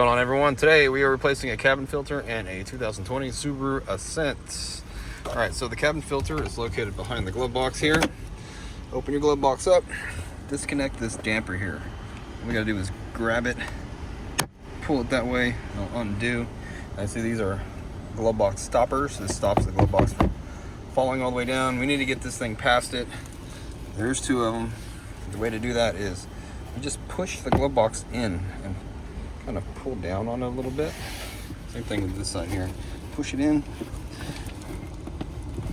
What's going on, everyone? Today we are replacing a cabin filter and a 2020 Subaru Ascent. Alright, so the cabin filter is located behind the glove box here. Open your glove box up, disconnect this damper here. All we gotta do is grab it, pull it that way, it'll undo. I see these are glove box stoppers. This stops the glove box from falling all the way down. We need to get this thing past it. There's two of them. The way to do that is you just push the glove box in and kind of pull down on it a little bit. Same thing with this side here. Push it in.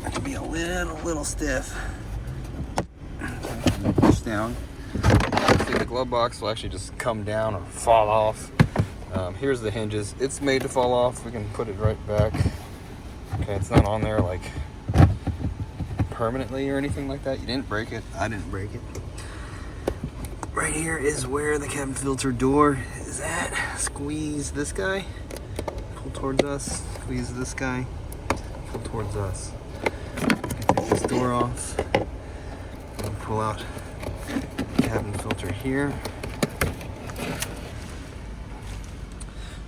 It can be a little stiff. Push down. See, the glove box will actually just come down or fall off. Here's the hinges. It's made to fall off. We can put it right back. Okay, it's not on there like permanently or anything like that. You didn't break it. I didn't break it. Right here is where the cabin filter door is at. Squeeze this guy, pull towards us. Squeeze this guy, pull towards us. Take this door off and pull out the cabin filter here.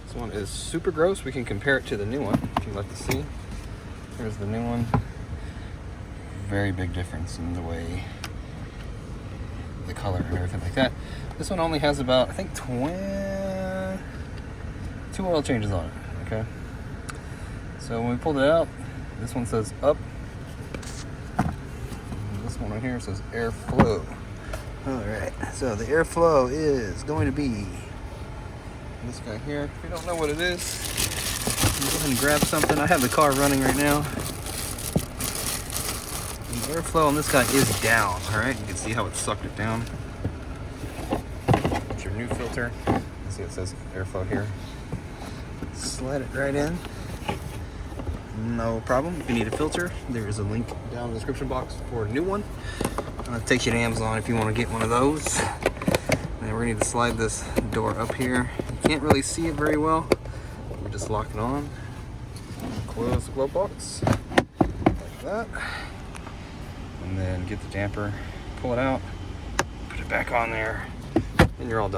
This one is super gross. We can compare it to the new one if you'd like to see. Here's the new one. Very big difference in the way, the color and everything like that. This one only has about, I think, 2 oil changes on it. Okay, so when we pulled it out, this one says up, and this one right here says airflow. All right, so the airflow is going to be this guy here. If you don't know what it is, go ahead and grab something. I have the car running right now. The airflow on this guy is down. All right, you can see how it sucked it down. It's your new filter. You can see it says airflow here. Slide it right in. No problem. If you need a filter, there is a link down in the description box for a new one. It takes you to Amazon if you want to get one of those. And we're going to need to slide this door up here. You can't really see it very well. We just lock it on. Close the glove box like that. And then get the damper, pull it out, put it back on there, and you're all done.